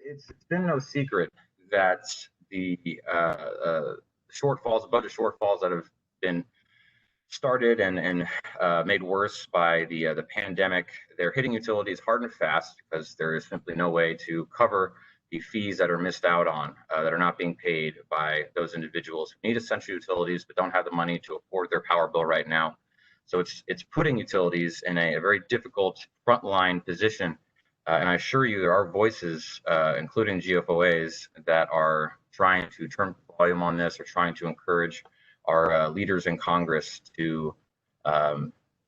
it's been no secret that the shortfalls, budget shortfalls that have been started and made worse by the pandemic, they're hitting utilities hard and fast because there is simply no way to cover the fees that are missed out on, that are not being paid by those individuals who need essential utilities but don't have the money to afford their power bill right now. So it's putting utilities in a very difficult frontline position. And I assure you, there are voices, including GFOAs, that are trying to turn volume on this, or trying to encourage our leaders in Congress to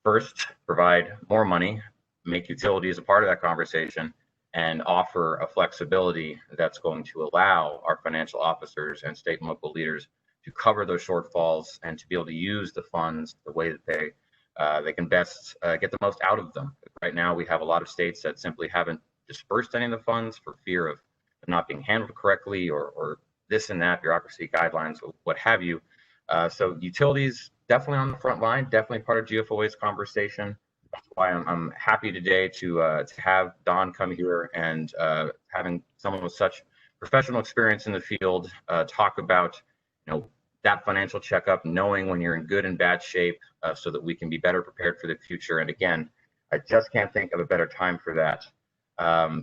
first provide more money, make utilities a part of that conversation, and offer a flexibility that's going to allow our financial officers and state and local leaders to cover those shortfalls and to be able to use the funds the way that they can best get the most out of them. Right now, we have a lot of states that simply haven't dispersed any of the funds for fear of not being handled correctly, or this and that, bureaucracy, guidelines, what have you. So utilities definitely on the front line, definitely part of GFOA's conversation. That's why I'm happy today to have Don come here and having someone with such professional experience in the field talk about, that financial checkup, knowing when you're in good and bad shape, so that we can be better prepared for the future. And again, I just can't think of a better time for that.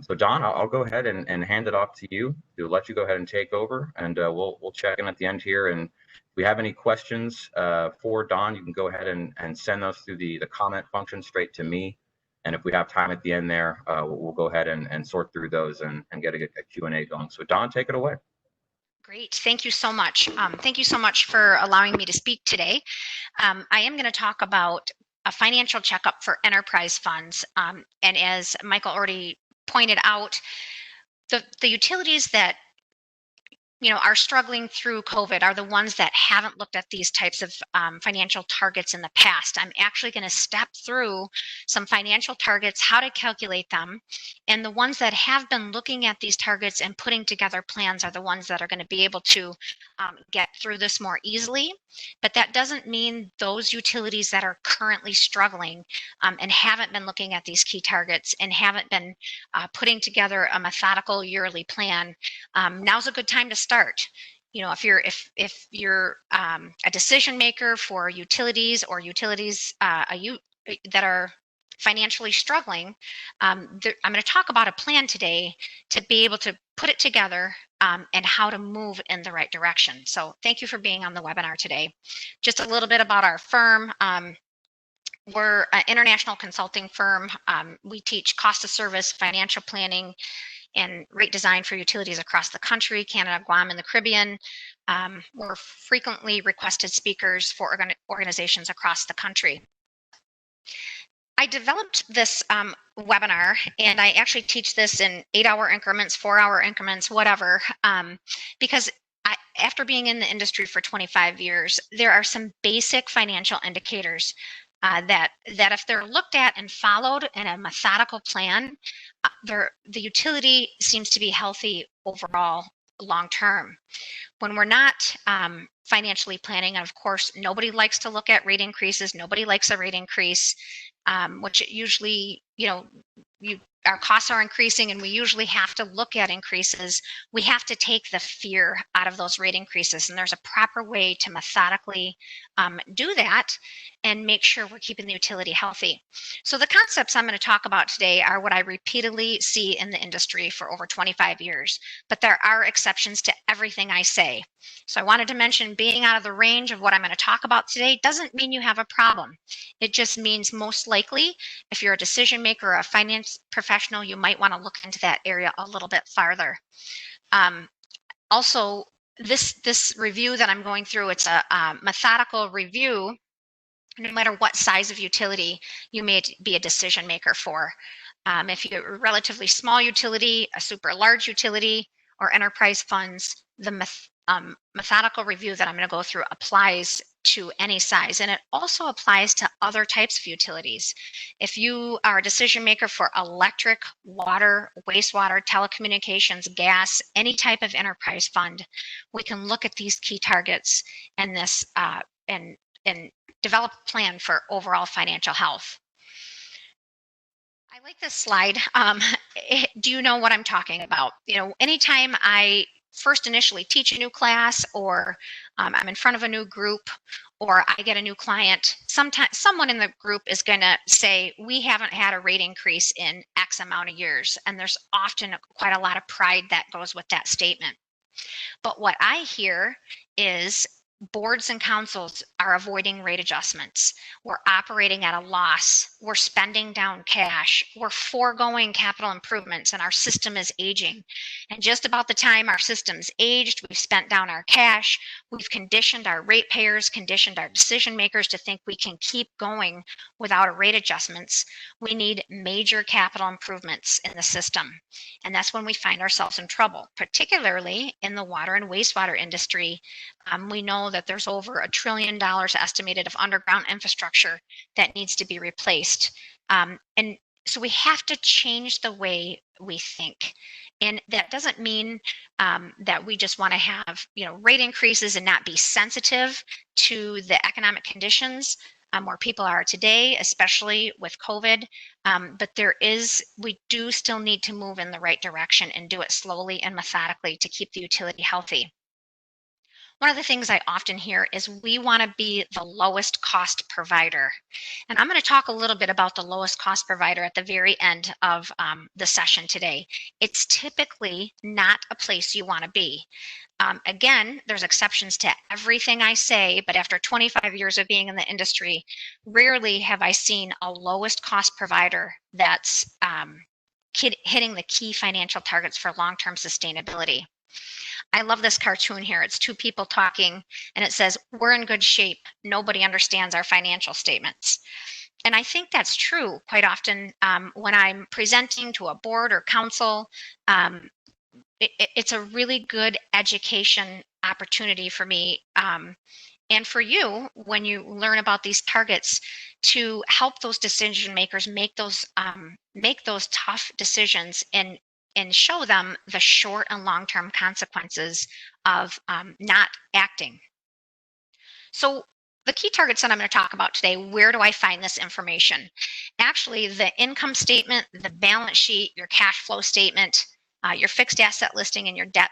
So Don, I'll go ahead and hand it off to you to let you go ahead and take over, and we'll check in at the end here. And if we have any questions for Don, you can go ahead and send those through the comment function straight to me. And if we have time at the end there, we'll go ahead and sort through those and get a Q&A going. So Don, take it away. Great. Thank you so much. Thank you so much for allowing me to speak today. I am going to talk about a financial checkup for enterprise funds. And as Michael already pointed out, the utilities that are struggling through COVID are the ones that haven't looked at these types of financial targets in the past. I'm actually going to step through some financial targets, how to calculate them, and the ones that have been looking at these targets and putting together plans are the ones that are going to be able to get through this more easily. But that doesn't mean those utilities that are currently struggling and haven't been looking at these key targets and haven't been putting together a methodical yearly plan, now's a good time to start. If you're a decision maker for utilities, or utilities that are financially struggling, I'm going to talk about a plan today to be able to put it together and how to move in the right direction. So thank you for being on the webinar today. Just a little bit about our firm. We're an international consulting firm. We teach cost of service, financial planning, and rate design for utilities across the country, Canada, Guam, and the Caribbean. We're frequently requested speakers for organizations across the country. I developed this webinar, and I actually teach this in 8-hour increments, 4-hour increments, whatever, because after being in the industry for 25 years, there are some basic financial indicators that if they're looked at and followed in a methodical plan, the utility seems to be healthy overall long term. When we're not financially planning, and of course, nobody likes to look at rate increases. Nobody likes a rate increase, which usually, our costs are increasing and we usually have to look at increases. We have to take the fear out of those rate increases, and there's a proper way to methodically do that and make sure we're keeping the utility healthy. So the concepts I'm going to talk about today are what I repeatedly see in the industry for over 25 years, but there are exceptions to everything I say. So I wanted to mention, being out of the range of what I'm going to talk about today doesn't mean you have a problem. It just means most likely, if you're a decision maker or a finance professional, you might want to look into that area a little bit farther. Also, this review that I'm going through, it's a methodical review, no matter what size of utility you may be a decision maker for. If you're a relatively small utility, a super large utility, or enterprise funds, the methodical review that I'm going to go through applies to any size, and it also applies to other types of utilities. If you are a decision maker for electric, water, wastewater, telecommunications, gas, any type of enterprise fund, we can look at these key targets and this and develop a plan for overall financial health. I I like this slide. Do you know what I'm talking about? Anytime I first initially teach a new class, or I'm in front of a new group, or I get a new client, sometimes someone in the group is going to say, we haven't had a rate increase in X amount of years. And there's often quite a lot of pride that goes with that statement. But what I hear is boards and councils are avoiding rate adjustments. We're operating at a loss. We're spending down cash. We're foregoing capital improvements, and our system is aging. And just about the time our system's aged, we've spent down our cash. We've conditioned our ratepayers, conditioned our decision makers to think we can keep going without a rate adjustments. We need major capital improvements in the system. And that's when we find ourselves in trouble, particularly in the water and wastewater industry. We know that there's over $1 trillion estimated of underground infrastructure that needs to be replaced. And so we have to change the way we think. And that doesn't mean that we just want to have, rate increases and not be sensitive to the economic conditions where people are today, especially with COVID. But we do still need to move in the right direction and do it slowly and methodically to keep the utility healthy. One of the things I often hear is we want to be the lowest cost provider. And I'm going to talk a little bit about the lowest cost provider at the very end of the session today. It's typically not a place you want to be. Again, there's exceptions to everything I say, but after 25 years of being in the industry, rarely have I seen a lowest cost provider that's hitting the key financial targets for long-term sustainability. I love this cartoon here. It's two people talking, and it says, we're in good shape. Nobody understands our financial statements. And I think that's true quite often when I'm presenting to a board or council. It's a really good education opportunity for me and for you when you learn about these targets to help those decision makers make those tough decisions and show them the short and long-term consequences of not acting. So the key targets that I'm going to talk about today, where do I find this information? Actually, the income statement, the balance sheet, your cash flow statement, your fixed asset listing, and your debt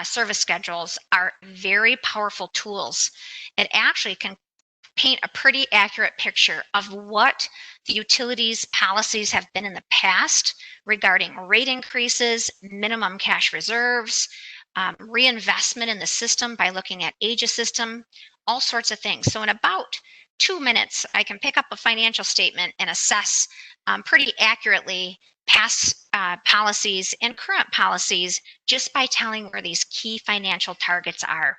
service schedules are very powerful tools. It actually can paint a pretty accurate picture of what the utilities policies have been in the past regarding rate increases, minimum cash reserves, reinvestment in the system by looking at age of system, all sorts of things. So in about 2 minutes, I can pick up a financial statement and assess pretty accurately past policies and current policies just by telling where these key financial targets are.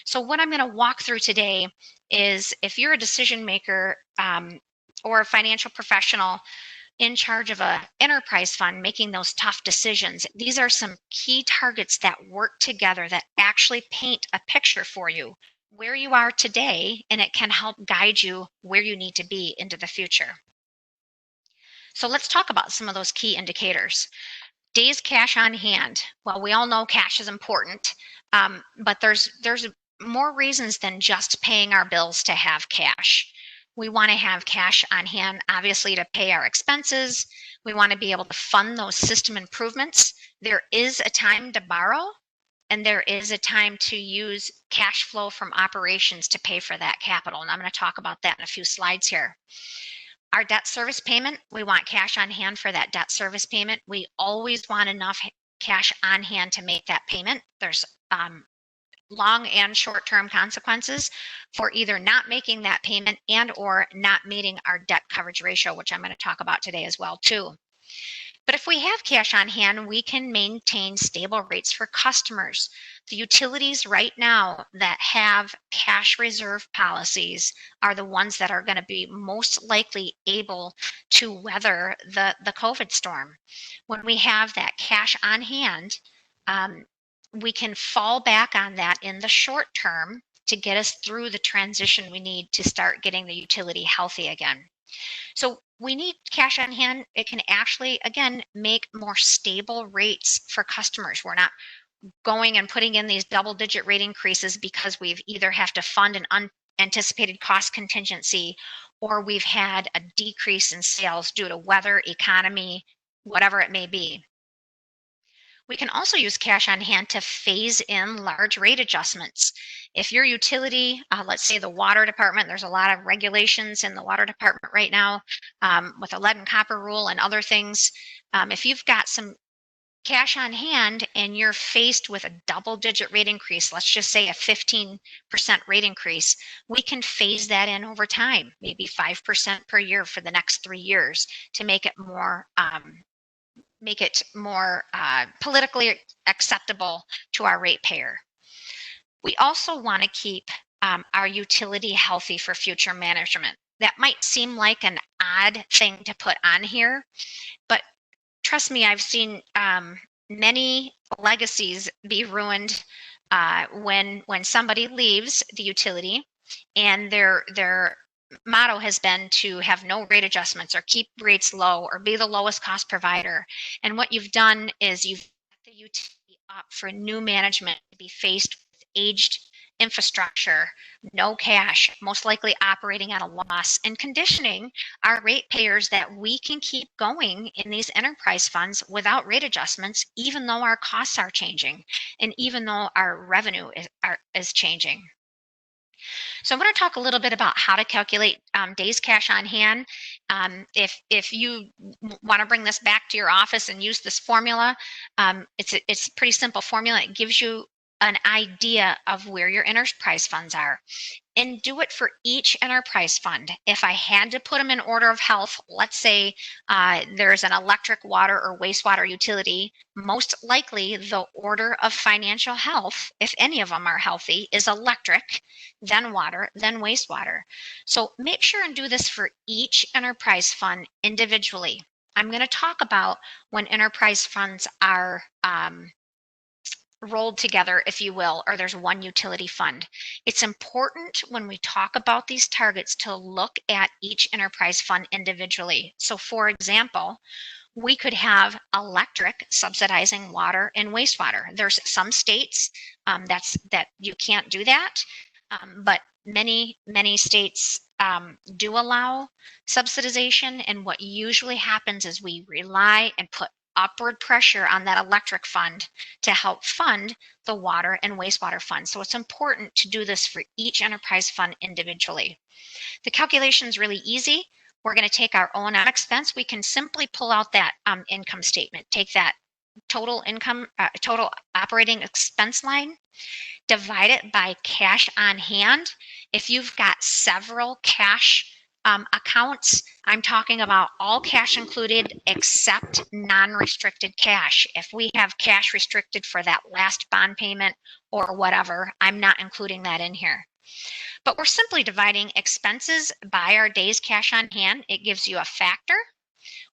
So what I'm going to walk through today is, if you're a decision maker or a financial professional in charge of an enterprise fund making those tough decisions, these are some key targets that work together that actually paint a picture for you where you are today, and it can help guide you where you need to be into the future. So let's talk about some of those key indicators. Days cash on hand. Well, we all know cash is important, but there's more reasons than just paying our bills to have cash. We want to have cash on hand, obviously, to pay our expenses. We want to be able to fund those system improvements. There is a time to borrow, and there is a time to use cash flow from operations to pay for that capital. And I'm going to talk about that in a few slides here. Our debt service payment, we want cash on hand for that debt service payment. We always want enough cash on hand to make that payment. There's long and short-term consequences for either not making that payment and or not meeting our debt coverage ratio, which I'm going to talk about today as well too. But if we have cash on hand, we can maintain stable rates for customers. The utilities right now that have cash reserve policies are the ones that are going to be most likely able to weather the COVID storm. When we have that cash on hand, we can fall back on that in the short term to get us through the transition we need to start getting the utility healthy again. So we need cash on hand. It can actually, again, make more stable rates for customers. We're not going and putting in these double-digit rate increases because we've either have to fund an unanticipated cost contingency, or we've had a decrease in sales due to weather, economy, whatever it may be. We can also use cash on hand to phase in large rate adjustments. If your utility, let's say the water department, there's a lot of regulations in the water department right now with the lead and copper rule and other things. If you've got some cash on hand and you're faced with a double-digit rate increase, let's just say a 15% rate increase, we can phase that in over time, maybe 5% per year for the next 3 years to make it more politically acceptable to our ratepayer. We also want to keep our utility healthy for future management. That might seem like an odd thing to put on here, but trust me, I've seen many legacies be ruined when somebody leaves the utility and their motto has been to have no rate adjustments or keep rates low or be the lowest cost provider. And what you've done is you've set the utility up for new management to be faced with aged infrastructure, no cash, most likely operating at a loss, and conditioning our ratepayers that we can keep going in these enterprise funds without rate adjustments, even though our costs are changing and even though our revenue is changing. So I'm going to talk a little bit about how to calculate days cash on hand. If you want to bring this back to your office and use this formula, it's a pretty simple formula. It gives you an idea of where your enterprise funds are. And do it for each enterprise fund. If I had to put them in order of health, let's say there's an electric, water, or wastewater utility, most likely the order of financial health, if any of them are healthy, is electric, then water, then wastewater. So make sure and do this for each enterprise fund individually. I'm going to talk about when enterprise funds are rolled together, if you will, or there's one utility fund. It's important when we talk about these targets to look at each enterprise fund individually. So for example, we could have electric subsidizing water and wastewater. There's some states that you can't do that, but many states do allow subsidization. And what usually happens is we rely and put upward pressure on that electric fund to help fund the water and wastewater fund. So it's important to do this for each enterprise fund individually. The calculation is really easy. We're going to take our O&M expense. We can simply pull out that income statement, take that total income, total operating expense line, divide it by cash on hand. If you've got several cash accounts, I'm talking about all cash included except non-restricted cash. If we have cash restricted for that last bond payment or whatever, I'm not including that in here. But we're simply dividing expenses by our days cash on hand. It gives you a factor.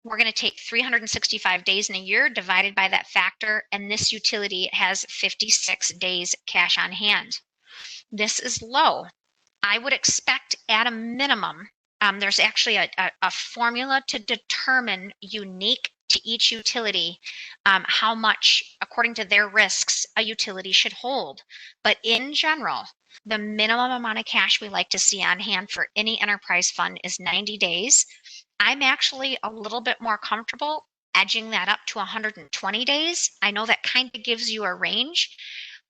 We're going to take 365 days in a year divided by that factor, and this utility has 56 days cash on hand. This is low. I would expect at a minimum, there's actually a formula to determine unique to each utility how much, according to their risks, a utility should hold. But in general, the minimum amount of cash we like to see on hand for any enterprise fund is 90 days. I'm actually a little bit more comfortable edging that up to 120 days. I know that kind of gives you a range,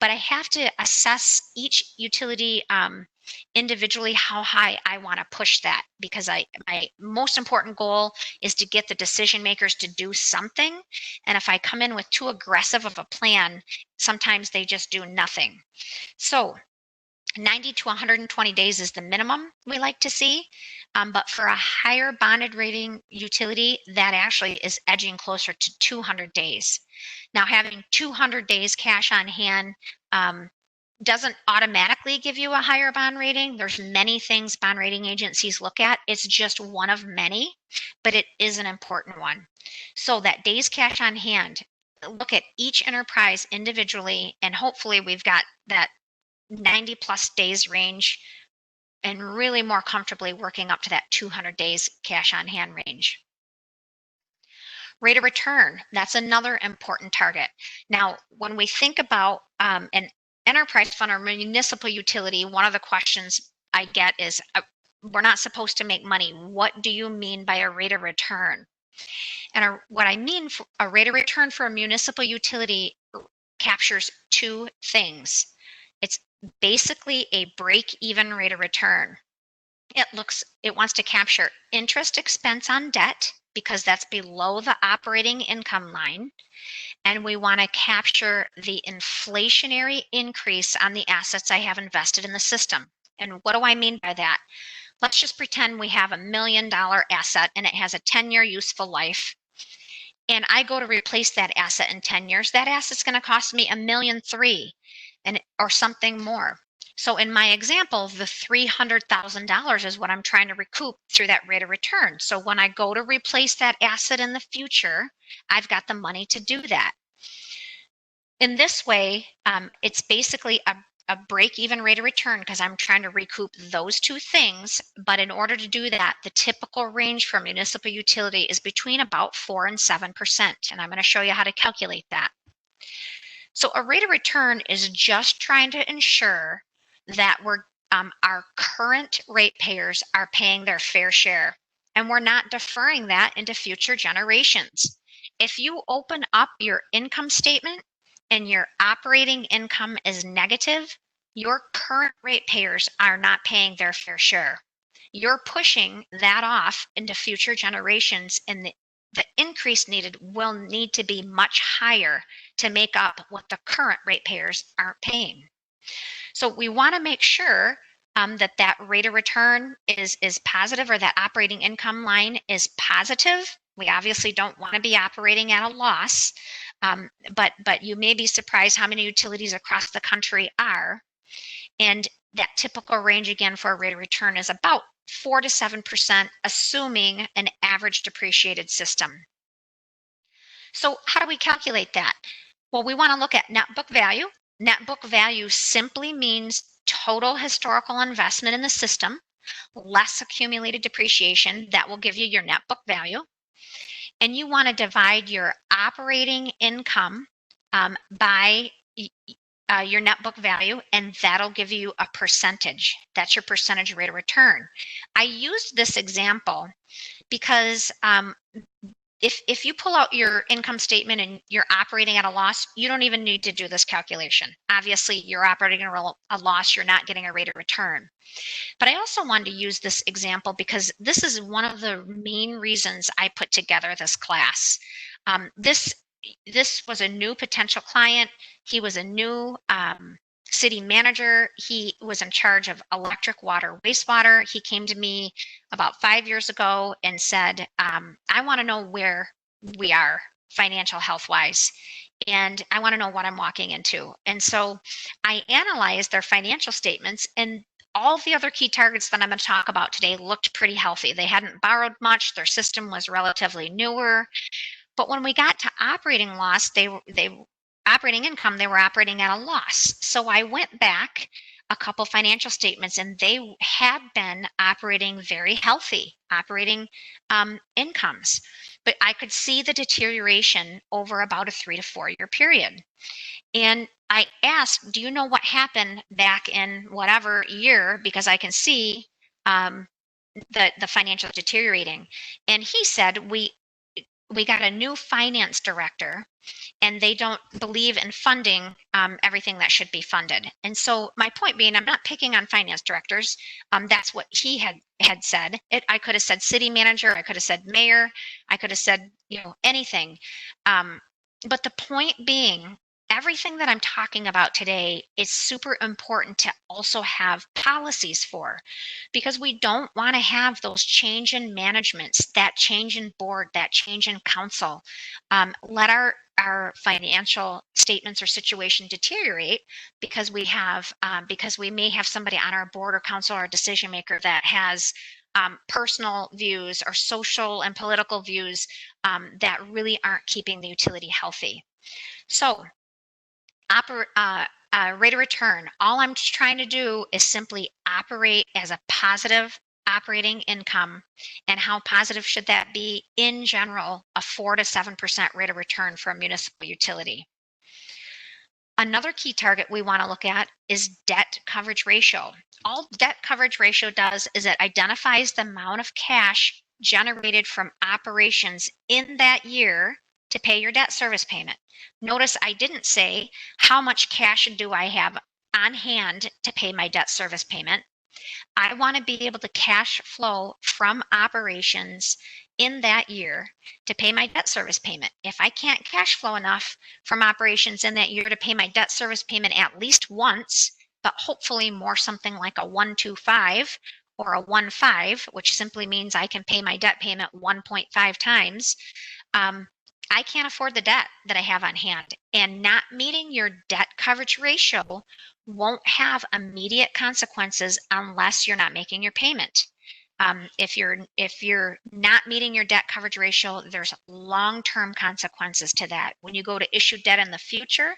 but I have to assess each utility individually how high I want to push that, because my most important goal is to get the decision makers to do something. And if I come in with too aggressive of a plan, sometimes they just do nothing. So 90 to 120 days is the minimum we like to see. But for a higher bonded rating utility, that actually is edging closer to 200 days. Now, having 200 days cash on hand doesn't automatically give you a higher bond rating. There's many things bond rating agencies look at. It's just one of many, but it is an important one. So that days cash on hand, look at each enterprise individually, and hopefully we've got that 90 plus days range and really more comfortably working up to that 200 days cash on hand range. Rate of return, that's another important target. Now, when we think about an enterprise fund or municipal utility, one of the questions I get is, we're not supposed to make money. What do you mean by a rate of return? And what I mean for a rate of return for a municipal utility captures two things. It's basically a break-even rate of return. It wants to capture interest expense on debt because that's below the operating income line. And we want to capture the inflationary increase on the assets I have invested in the system. And what do I mean by that? Let's just pretend we have $1 million asset and it has a 10-year useful life. And I go to replace that asset in 10 years. That asset's going to cost me $1.3 million or something more. So in my example, the $300,000 is what I'm trying to recoup through that rate of return. So when I go to replace that asset in the future, I've got the money to do that. In this way, it's basically a break-even rate of return because I'm trying to recoup those two things. But in order to do that, the typical range for a municipal utility is between about 4 and 7%. And I'm going to show you how to calculate that. So a rate of return is just trying to ensure that our current ratepayers are paying their fair share, and we're not deferring that into future generations. If you open up your income statement and your operating income is negative, your current ratepayers are not paying their fair share. You're pushing that off into future generations, and the increase needed will need to be much higher to make up what the current ratepayers aren't paying. So we want to make sure that rate of return is positive, or that operating income line is positive. We obviously don't want to be operating at a loss, but you may be surprised how many utilities across the country are. And that typical range again for a rate of return is about 4 to 7%, assuming an average depreciated system. So how do we calculate that? Well, we want to look at net book value. Net book value simply means total historical investment in the system, less accumulated depreciation. That will give you your net book value. And you want to divide your operating income by your net book value, and that'll give you a percentage. That's your percentage rate of return. I used this example because if you pull out your income statement and you're operating at a loss, you don't even need to do this calculation. Obviously, you're operating at a loss, you're not getting a rate of return. But I also wanted to use this example because this is one of the main reasons I put together this class. This was a new potential client. He was a new city manager. He was in charge of electric, water, wastewater. He came to me about 5 years ago and said, I want to know where we are financial health wise, and I want to know what I'm walking into. And so I analyzed their financial statements, and all the other key targets that I'm going to talk about today looked pretty healthy. They hadn't borrowed much. Their system was relatively newer. But when we got to operating loss, operating income, they were operating at a loss. So I went back a couple financial statements, and they had been operating very healthy, operating incomes. But I could see the deterioration over about a 3 to 4 year period. And I asked, do you know what happened back in whatever year? Because I can see the financials deteriorating. And he said, we got a new finance director, and they don't believe in funding everything that should be funded. And so my point being, I'm not picking on finance directors. That's what he had said. I could have said city manager. I could have said mayor. I could have said, anything. But the point being, everything that I'm talking about today is super important to also have policies for, because we don't want to have those change in managements, that change in board, that change in council, let our financial statements or situation deteriorate because we may have somebody on our board or council or decision maker that has personal views or social and political views that really aren't keeping the utility healthy. So rate of return, all I'm trying to do is simply operate as a positive operating income. And how positive should that be? In general, a 4 to 7% rate of return for a municipal utility. Another key target we want to look at is debt coverage ratio. All debt coverage ratio does is it identifies the amount of cash generated from operations in that year to pay your debt service payment. Notice I didn't say how much cash do I have on hand to pay my debt service payment. I want to be able to cash flow from operations in that year to pay my debt service payment. If I can't cash flow enough from operations in that year to pay my debt service payment at least once, but hopefully more something like a 1.25 or a 1.5, which simply means I can pay my debt payment 1.5 times, I can't afford the debt that I have on hand. And not meeting your debt coverage ratio won't have immediate consequences unless you're not making your payment. If you're not meeting your debt coverage ratio, there's long-term consequences to that. When you go to issue debt in the future,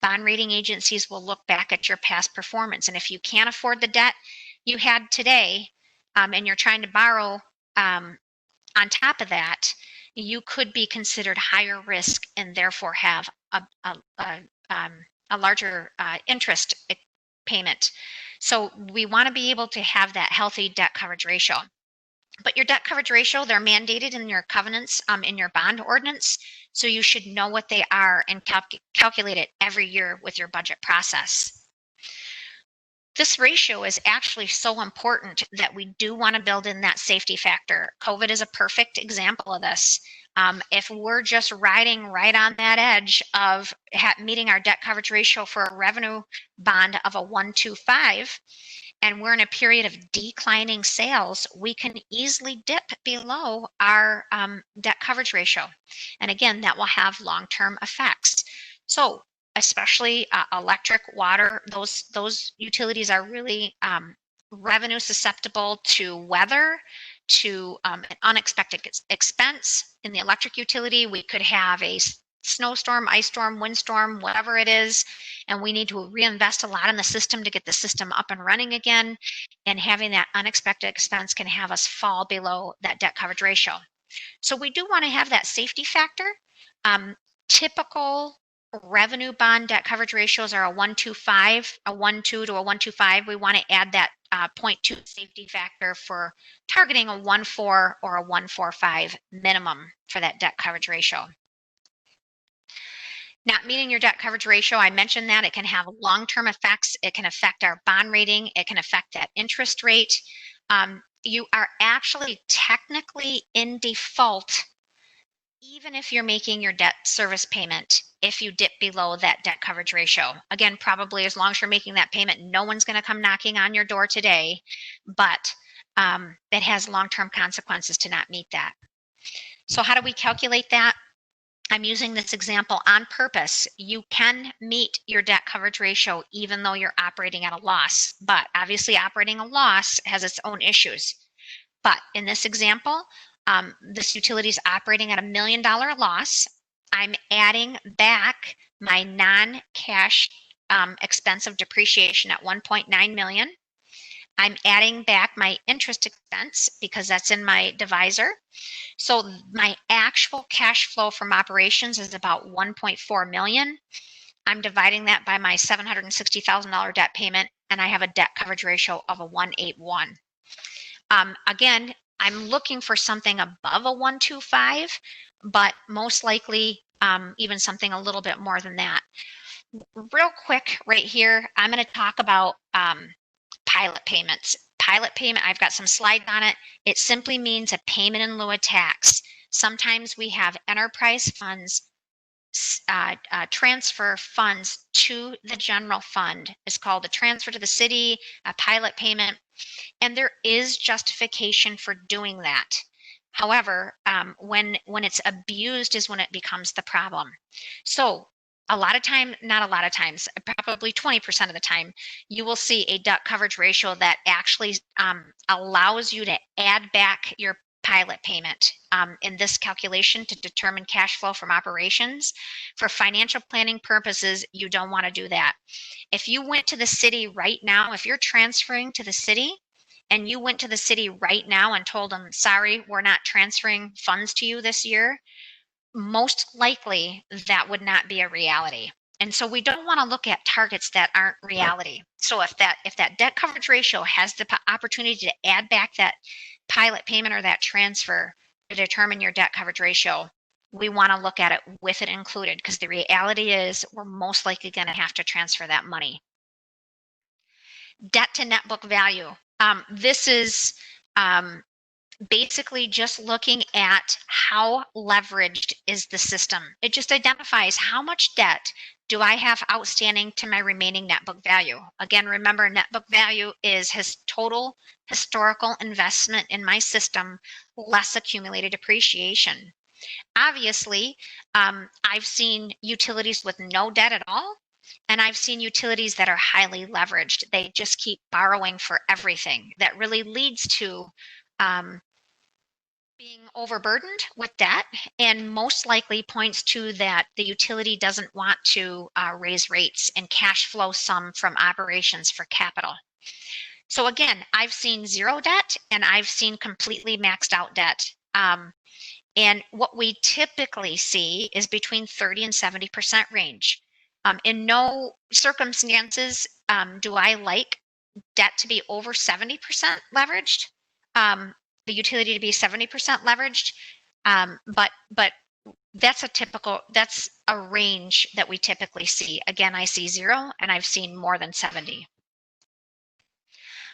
bond rating agencies will look back at your past performance. And if you can't afford the debt you had today, and you're trying to borrow on top of that, you could be considered higher risk and therefore have a larger interest payment. So we want to be able to have that healthy debt coverage ratio. But your debt coverage ratio, they're mandated in your covenants in your bond ordinance. So you should know what they are and calculate it every year with your budget process. This ratio is actually so important that we do want to build in that safety factor. COVID is a perfect example of this. If we're just riding right on that edge of meeting our debt coverage ratio for a revenue bond of a 1.25, and we're in a period of declining sales, we can easily dip below our debt coverage ratio. And again, that will have long-term effects. So especially electric, water, those utilities are really revenue susceptible to weather, to an unexpected expense. In the electric utility, we could have a snowstorm, ice storm, windstorm, whatever it is, and we need to reinvest a lot in the system to get the system up and running again. And having that unexpected expense can have us fall below that debt coverage ratio. So we do want to have that safety factor. Typical revenue bond debt coverage ratios are a 1.25, a 1.2 to a 1.25. We want to add that 0.2 safety factor for targeting a 1.4 or a 1.45 minimum for that debt coverage ratio. Not meeting your debt coverage ratio, I mentioned that it can have long-term effects. It can affect our bond rating. It can affect that interest rate. You are actually technically in default even if you're making your debt service payment, if you dip below that debt coverage ratio. Again, probably as long as you're making that payment, no one's going to come knocking on your door today, but that has long-term consequences to not meet that. So how do we calculate that? I'm using this example on purpose. You can meet your debt coverage ratio even though you're operating at a loss, but obviously operating a loss has its own issues. But in this example, this utility is operating at $1 million loss. I'm adding back my non-cash expense of depreciation at 1.9 million. I'm adding back my interest expense because that's in my divisor. So my actual cash flow from operations is about 1.4 million. I'm dividing that by my $760,000 debt payment, and I have a debt coverage ratio of a 1.81. Again, I'm looking for something above a 1.25, but most likely even something a little bit more than that. Real quick right here, I'm going to talk about pilot payments. Pilot payment, I've got some slides on it. It simply means a payment in lieu of tax. Sometimes we have enterprise funds transfer funds to the general fund. It's called a transfer to the city, a pilot payment, and there is justification for doing that. However, when it's abused is when it becomes the problem. So a lot of time, not a lot of times, probably 20% of the time, you will see a debt coverage ratio that actually allows you to add back your pilot payment in this calculation to determine cash flow from operations. For financial planning purposes, you don't want to do that. If you went to the city right now, if you're transferring to the city and you went to the city right now and told them, sorry, we're not transferring funds to you this year, most likely that would not be a reality. And so we don't want to look at targets that aren't reality. So if that debt coverage ratio has the opportunity to add back that pilot payment or that transfer to determine your debt coverage ratio, we want to look at it with it included, because the reality is we're most likely going to have to transfer that money. Debt to net book value. This is basically just looking at how leveraged is the system. It just identifies how much debt do I have outstanding to my remaining net book value. Again, remember, net book value is his total historical investment in my system less accumulated depreciation. Obviously, I've seen utilities with no debt at all, and I've seen utilities that are highly leveraged. They just keep borrowing for everything. That really leads to being overburdened with debt, and most likely points to that the utility doesn't want to raise rates and cash flow some from operations for capital. So again, I've seen zero debt and I've seen completely maxed out debt. And what we typically see is between 30 and 70% range. In no circumstances do I like debt to be over 70% leveraged. The utility to be 70% leveraged, but that's a range that we typically see. Again, I see zero and I've seen more than 70.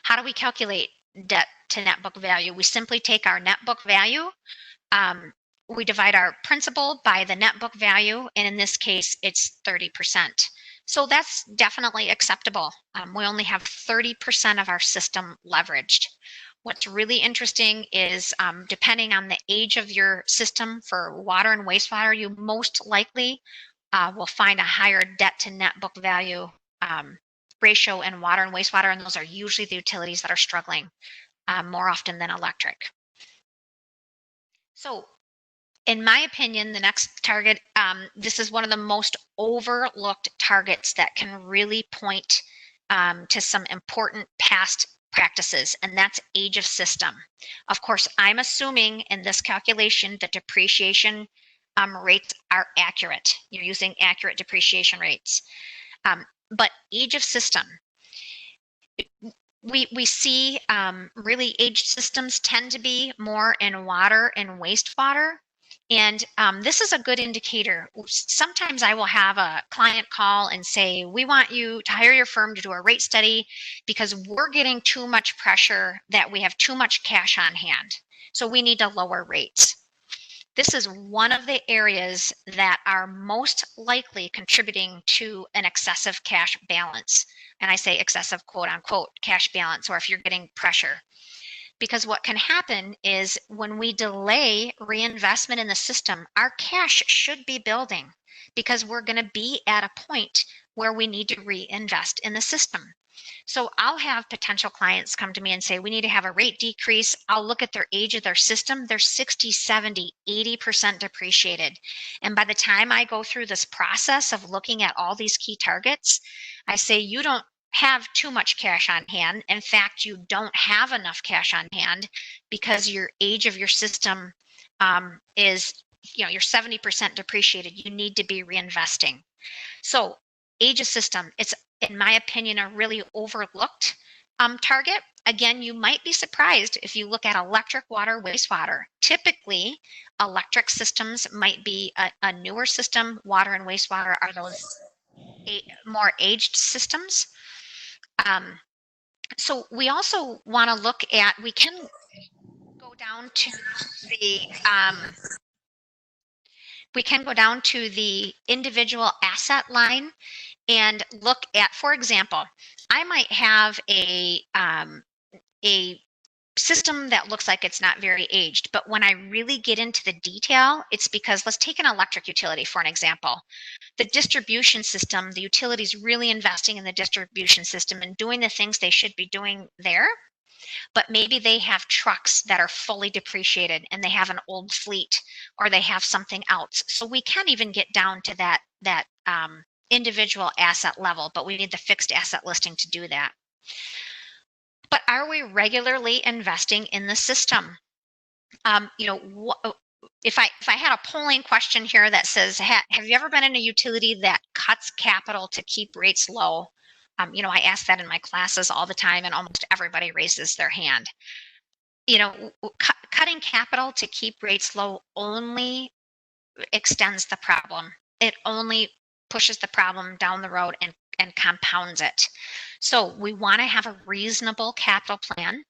How do we calculate debt to net book value? We simply take our net book value, we divide our principal by the net book value, and in this case, it's 30%. So that's definitely acceptable. We only have 30% of our system leveraged. What's really interesting is depending on the age of your system for water and wastewater, you most likely will find a higher debt to net book value ratio in water and wastewater, and those are usually the utilities that are struggling more often than electric. So in my opinion, the next target, this is one of the most overlooked targets that can really point to some important past practices, and that's age of system. Of course, I'm assuming in this calculation that depreciation rates are accurate. You're using accurate depreciation rates. But age of system, we see really aged systems tend to be more in water and wastewater. And this is a good indicator. Sometimes I will have a client call and say, we want you to hire your firm to do a rate study because we're getting too much pressure that we have too much cash on hand. So we need to lower rates. This is one of the areas that are most likely contributing to an excessive cash balance. And I say excessive quote unquote cash balance, or if you're getting pressure. Because what can happen is when we delay reinvestment in the system, our cash should be building because we're going to be at a point where we need to reinvest in the system. So I'll have potential clients come to me and say, we need to have a rate decrease. I'll look at their age of their system. They're 60, 70, 80% depreciated. And by the time I go through this process of looking at all these key targets, I say, you don't have too much cash on hand. In fact, you don't have enough cash on hand because your age of your system is, you're 70% depreciated. You need to be reinvesting. So age of system, it's, in my opinion, a really overlooked target. Again, you might be surprised if you look at electric, water, wastewater. Typically, electric systems might be a newer system. Water and wastewater are those more aged systems. So we also want to look at, we can go down to the individual asset line and look at, for example, I might have a system that looks like it's not very aged, but when I really get into the detail, it's because, let's take an electric utility for an example. The distribution system, the utility is really investing in the distribution system and doing the things they should be doing there, but maybe they have trucks that are fully depreciated and they have an old fleet or they have something else. So we can't even get down to that individual asset level, but we need the fixed asset listing to do that. But are we regularly investing in the system? if I had a polling question here that says, have you ever been in a utility that cuts capital to keep rates low? I ask that in my classes all the time, and almost everybody raises their hand. Cutting capital to keep rates low only extends the problem. It only pushes the problem down the road and compounds it. So we want to have a reasonable capital plan,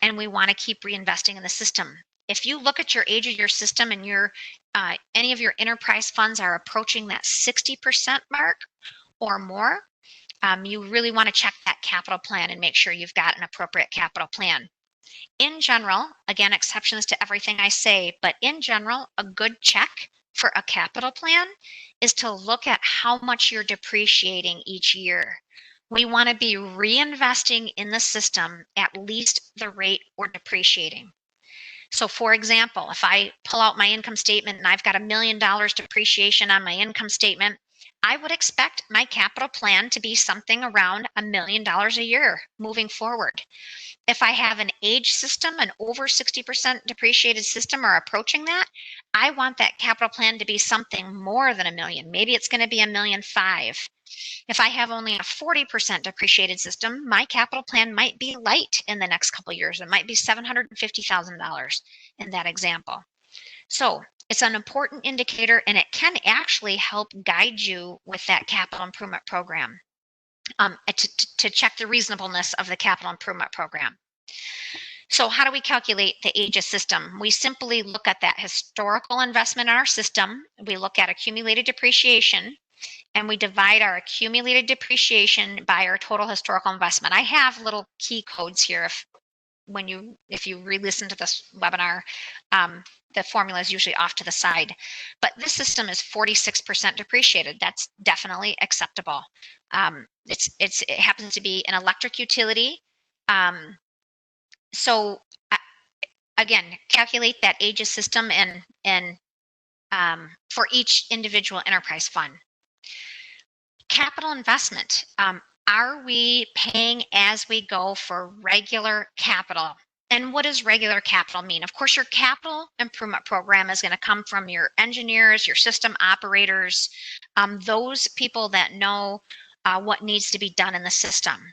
and we want to keep reinvesting in the system. If you look at your age of your system and any of your enterprise funds are approaching that 60% mark or more, you really want to check that capital plan and make sure you've got an appropriate capital plan. In general, again, exceptions to everything I say, but in general, a good check for a capital plan is to look at how much you're depreciating each year. We want to be reinvesting in the system at least the rate we're depreciating. So for example, if I pull out my income statement and I've got $1 million depreciation on my income statement, I would expect my capital plan to be something around $1 million a year moving forward. If I have an age system, an over 60% depreciated system or approaching that, I want that capital plan to be something more than $1 million. Maybe it's going to be $1.5 million. If I have only a 40% depreciated system, my capital plan might be light in the next couple of years. It might be $750,000 in that example. So it's an important indicator, and it can actually help guide you with that capital improvement program to check the reasonableness of the capital improvement program. So how do we calculate the age of system? We simply look at that historical investment in our system. We look at accumulated depreciation, and we divide our accumulated depreciation by our total historical investment. I have little key codes here if you re-listen to this webinar. The formula is usually off to the side, but this system is 46% depreciated. That's definitely acceptable. It happens to be an electric utility. So again, calculate that age of system and for each individual enterprise fund. Capital investment. Are we paying as we go for regular capital? And what does regular capital mean? Of course, your capital improvement program is going to come from your engineers, your system operators, those people that know what needs to be done in the system.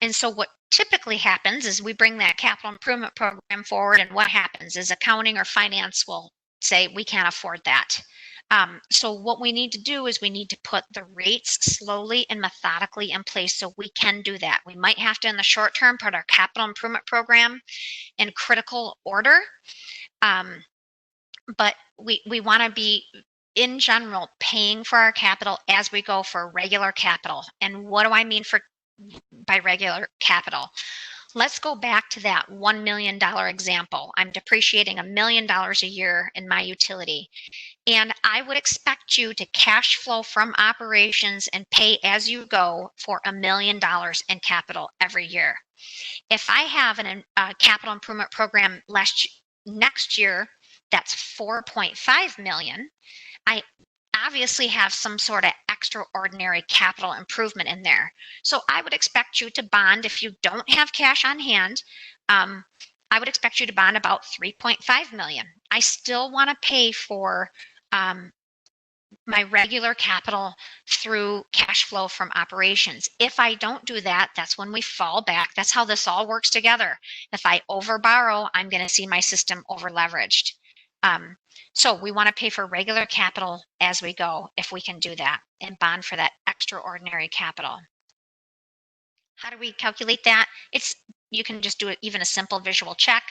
And so what typically happens is we bring that capital improvement program forward, and what happens is accounting or finance will say, we can't afford that. So what we need to do is we need to put the rates slowly and methodically in place so we can do that. We might have to, in the short term, put our capital improvement program in critical order. But we want to be, in general, paying for our capital as we go for regular capital. And what do I mean by regular capital? Let's go back to that $1 million example. I'm depreciating $1 million a year in my utility. And I would expect you to cash flow from operations and pay as you go for $1 million in capital every year. If I have a capital improvement program next year that's $4.5 million, I obviously have some sort of extraordinary capital improvement in there. So I would expect you to bond, if you don't have cash on hand, I would expect you to bond about $3.5 million. I still want to pay for my regular capital through cash flow from operations. If I don't do that, that's when we fall back. That's how this all works together. If I overborrow, I'm going to see my system over leveraged. So we want to pay for regular capital as we go, if we can do that, and bond for that extraordinary capital. How do we calculate that? You can just do even a simple visual check.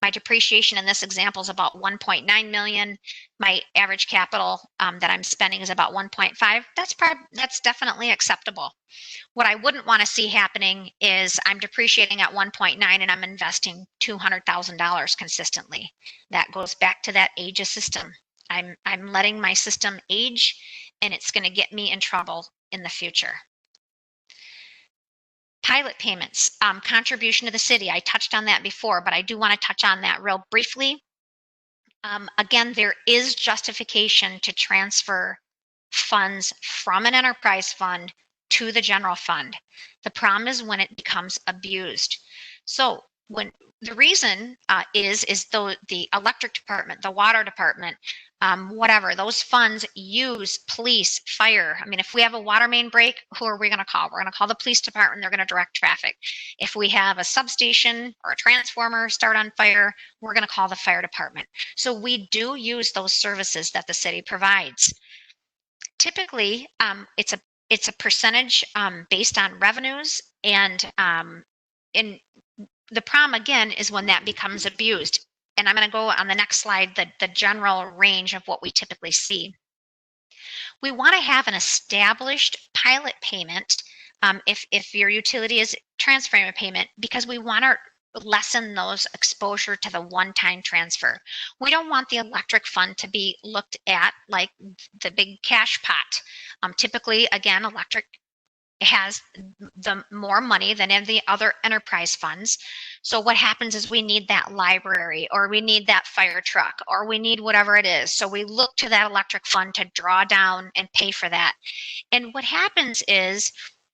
My depreciation in this example is about 1.9 million. My average capital that I'm spending is about 1.5. That's definitely acceptable. What I wouldn't want to see happening is I'm depreciating at 1.9 and I'm investing $200,000 consistently. That goes back to that age of system. I'm letting my system age, and it's going to get me in trouble in the future. Pilot payments, contribution to the city. I touched on that before, but I do want to touch on that real briefly. Again, there is justification to transfer funds from an enterprise fund to the general fund. The problem is when it becomes abused. So when the reason is the electric department, the water department, whatever, those funds use police, fire. I mean, if we have a water main break, who are we going to call? We're going to call the police department. They're going to direct traffic. If we have a substation or a transformer start on fire, we're going to call the fire department. So we do use those services that the city provides. Typically, it's a percentage based on revenues, and in the problem again is when that becomes abused. And I'm going to go on the next slide, the general range of what we typically see. We want to have an established pilot payment if your utility is transferring a payment, because we want to lessen those exposure to the one-time transfer. We don't want the electric fund to be looked at like the big cash pot. Typically, again, electric has the more money than in the other enterprise funds. So what happens is we need that library, or we need that fire truck, or we need whatever it is. So we look to that electric fund to draw down and pay for that. And what happens is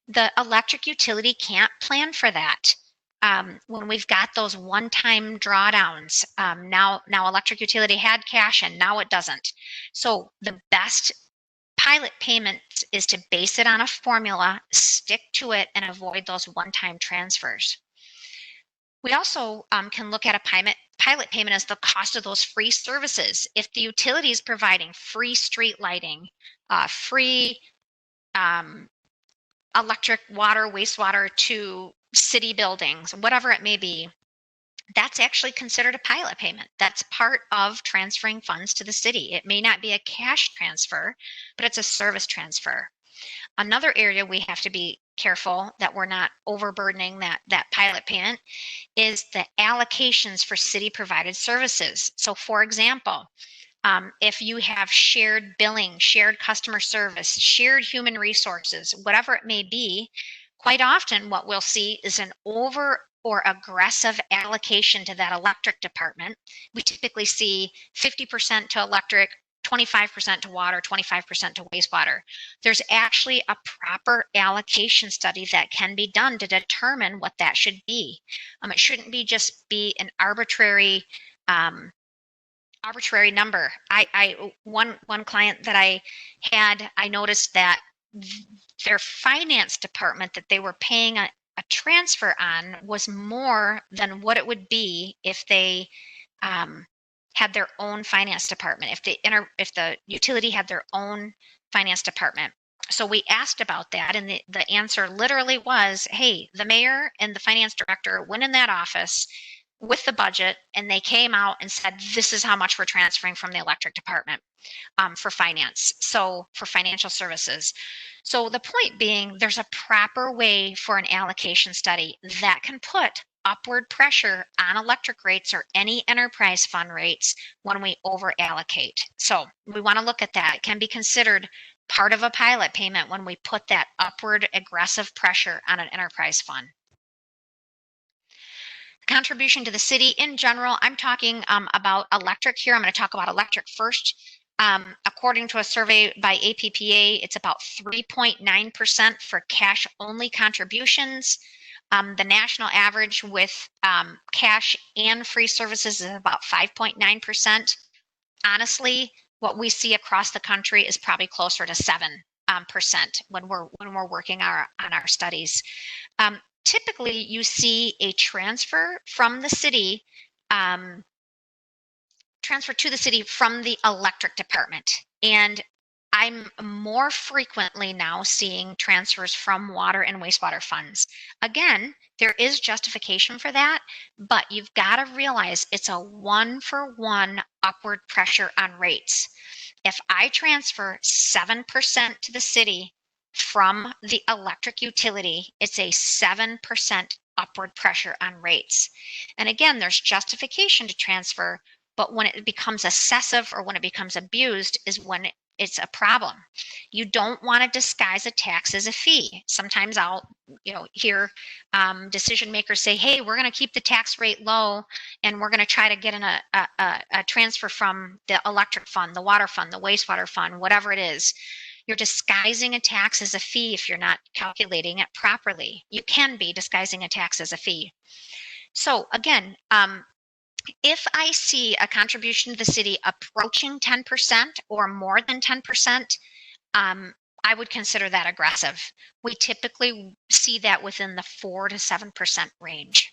the electric utility can't plan for that. When we've got those one-time drawdowns, now electric utility had cash and now it doesn't. So the best pilot payment is to base it on a formula, stick to it, and avoid those one-time transfers. We also can look at a pilot payment as the cost of those free services. If the utility is providing free street lighting, free electric, water, wastewater to city buildings, whatever it may be, that's actually considered a pilot payment. That's part of transferring funds to the city. It may not be a cash transfer, but it's a service transfer. Another area we have to be careful that we're not overburdening that pilot payment is the allocations for city provided services. So for example, if you have shared billing, shared customer service, shared human resources, whatever it may be, quite often what we'll see is an over or aggressive allocation to that electric department. We typically see 50% to electric, 25% to water, 25% to wastewater. There's actually a proper allocation study that can be done to determine what that should be. It shouldn't be just be an arbitrary number. One client that I had, I noticed that their finance department that they were paying a transfer on was more than what it would be if they had their own finance department, if the utility had their own finance department. So we asked about that, and the answer literally was, hey, the mayor and the finance director went in that office with the budget, and they came out and said, this is how much we're transferring from the electric department for finance, so for financial services. So the point being, there's a proper way for an allocation study that can put upward pressure on electric rates or any enterprise fund rates when we over allocate. So we want to look at that. It can be considered part of a pilot payment when we put that upward aggressive pressure on an enterprise fund. Contribution to the city in general, I'm talking about electric here. I'm going to talk about electric first. According to a survey by APPA, it's about 3.9% for cash only contributions. The national average with cash and free services is about 5.9%. Honestly, what we see across the country is probably closer to 7% when we're working on our studies. Typically, you see a transfer from the city, transfer to the city from the electric department. And I'm more frequently now seeing transfers from water and wastewater funds. Again, there is justification for that, but you've got to realize it's a 1-for-1 upward pressure on rates. If I transfer 7% to the city from the electric utility, it's a 7% upward pressure on rates. And again, there's justification to transfer, but when it becomes excessive or when it becomes abused is when it's a problem. You don't want to disguise a tax as a fee. Sometimes I'll hear decision makers say, hey, we're going to keep the tax rate low and we're going to try to get in a transfer from the electric fund, the water fund, the wastewater fund, whatever it is. You're disguising a tax as a fee if you're not calculating it properly. You can be disguising a tax as a fee. So again, if I see a contribution to the city approaching 10% or more than 10%, I would consider that aggressive. We typically see that within the 4 to 7% range.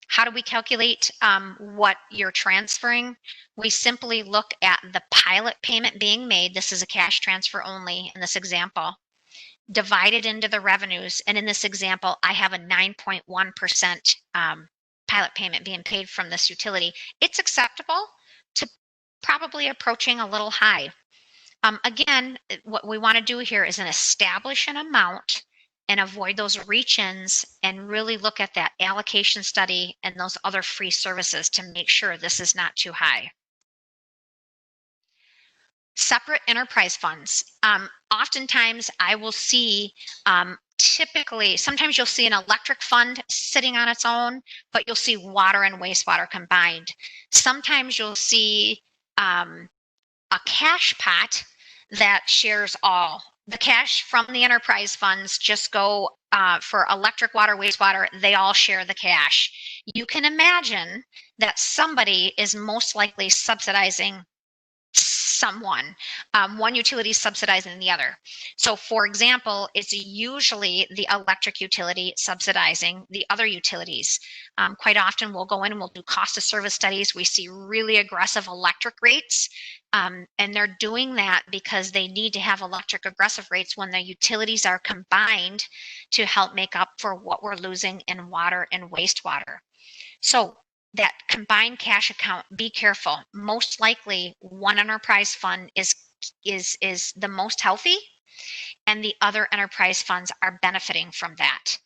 How do we calculate what you're transferring? We simply look at the pilot payment being made. This is a cash transfer only in this example, divided into the revenues. And in this example, I have a 9.1% pilot payment being paid from this utility. It's acceptable to probably approaching a little high. Again, what we want to do here is establish an amount and avoid those reach-ins and really look at that allocation study and those other free services to make sure this is not too high. Separate enterprise funds. Oftentimes I will see, typically, sometimes you'll see an electric fund sitting on its own, but you'll see water and wastewater combined. Sometimes you'll see a cash pot that shares all. The cash from the enterprise funds just go for electric, water, wastewater, they all share the cash. You can imagine that somebody is most likely subsidizing someone, one utility subsidizing the other. So for example, it's usually the electric utility subsidizing the other utilities. Quite often we'll go in and we'll do cost of service studies. We see really aggressive electric rates, and they're doing that because they need to have electric aggressive rates when the utilities are combined to help make up for what we're losing in water and wastewater. So that combined cash account, be careful. Most likely one enterprise fund is the most healthy, and the other enterprise funds are benefiting from that.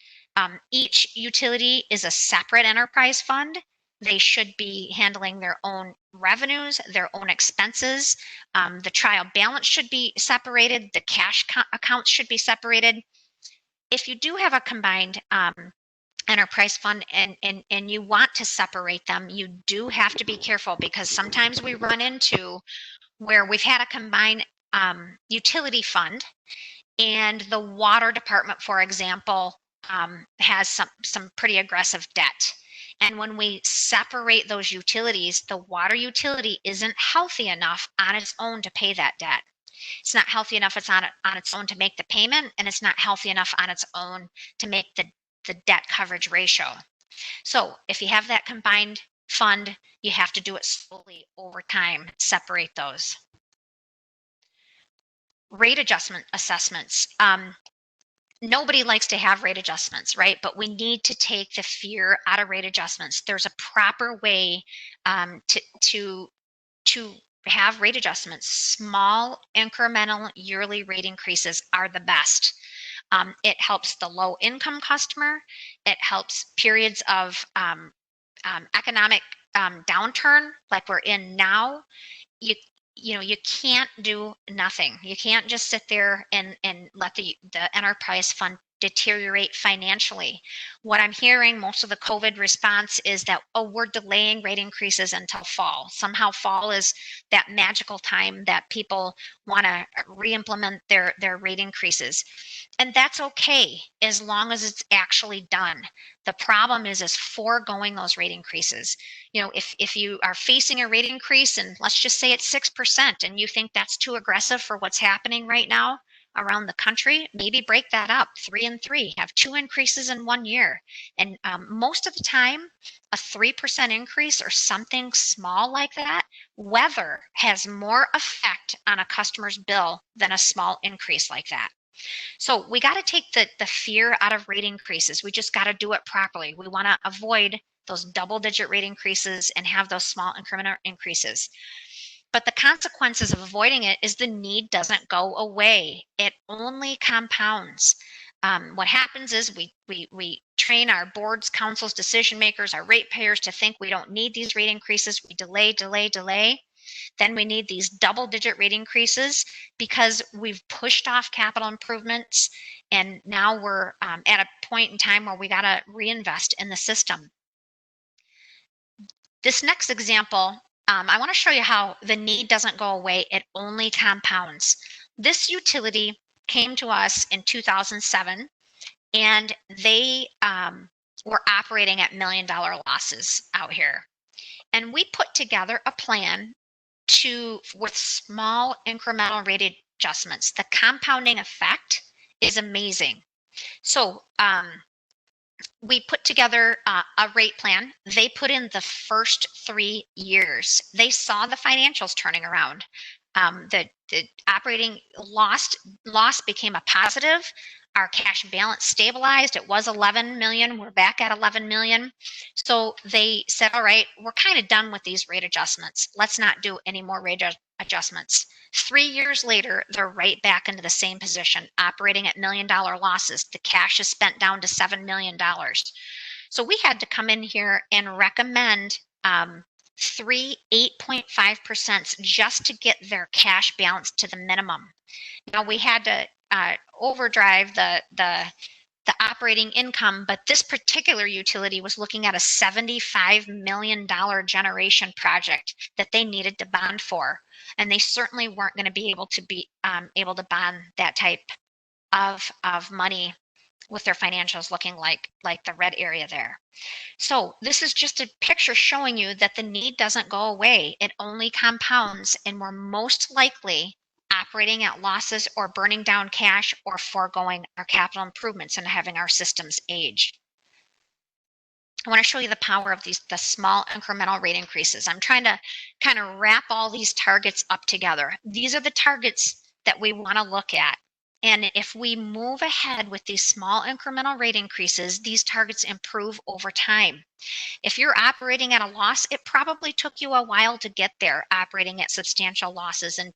Each utility is a separate enterprise fund. They should be handling their own revenues, their own expenses. The trial balance should be separated. The cash accounts should be separated. If you do have a combined enterprise fund and you want to separate them, you do have to be careful, because sometimes we run into where we've had a combined utility fund and the water department, for example, has some pretty aggressive debt. And when we separate those utilities, the water utility isn't healthy enough on its own to pay that debt. It's not healthy enough on its own to make the payment, and it's not healthy enough on its own to make the debt coverage ratio. So if you have that combined fund, you have to do it slowly over time, separate those. Rate adjustment assessments. Nobody likes to have rate adjustments, right? But we need to take the fear out of rate adjustments. There's a proper way to have rate adjustments. Small incremental yearly rate increases are the best. It helps the low income customer. It helps periods of economic downturn like we're in now. You can't do nothing. You can't just sit there and let the enterprise fund deteriorate financially. What I'm hearing, most of the COVID response is that, oh, we're delaying rate increases until fall. Somehow fall is that magical time that people want to re-implement their rate increases. And that's okay, as long as it's actually done. The problem is foregoing those rate increases. If you are facing a rate increase, and let's just say it's 6%, and you think that's too aggressive for what's happening right now around the country, maybe break that up, 3 and 3, have 2 increases in 1 year. And most of the time, a 3% increase or something small like that, weather has more effect on a customer's bill than a small increase like that. So we got to take the fear out of rate increases. We just got to do it properly. We want to avoid those double-digit rate increases and have those small incremental increases. But the consequences of avoiding it is the need doesn't go away. It only compounds. What happens is we train our boards, councils, decision makers, our ratepayers to think we don't need these rate increases. We delay. Then we need these double-digit rate increases because we've pushed off capital improvements, and now we're at a point in time where we got to reinvest in the system. This next example, I want to show you how the need doesn't go away, it only compounds. This utility came to us in 2007, and they we're operating at $1 million losses out here. And we put together a plan with small incremental rate adjustments. The compounding effect is amazing. So we put together a rate plan. They put in the first 3 years. They saw the financials turning around. The operating loss became a positive. Our cash balance stabilized. It was 11 million. We're back at 11 million. So they said, all right, we're kind of done with these rate adjustments. Let's not do any more rate adjustments. 3 years later, they're right back into the same position, operating at $1 million losses. The cash is spent down to $7 million. So we had to come in here and recommend 3 8.5% just to get their cash balance to the minimum. Now we had to overdrive the operating income, but this particular utility was looking at a $75 million generation project that they needed to bond for, and they certainly weren't going to be able to bond that type of money with their financials looking like the red area there. So this is just a picture showing you that the need doesn't go away. It only compounds, and we're most likely operating at losses or burning down cash or foregoing our capital improvements and having our systems age. I want to show you the power of the small incremental rate increases. I'm trying to kind of wrap all these targets up together. These are the targets that we want to look at. And if we move ahead with these small incremental rate increases, these targets improve over time. If you're operating at a loss, it probably took you a while to get there, operating at substantial losses and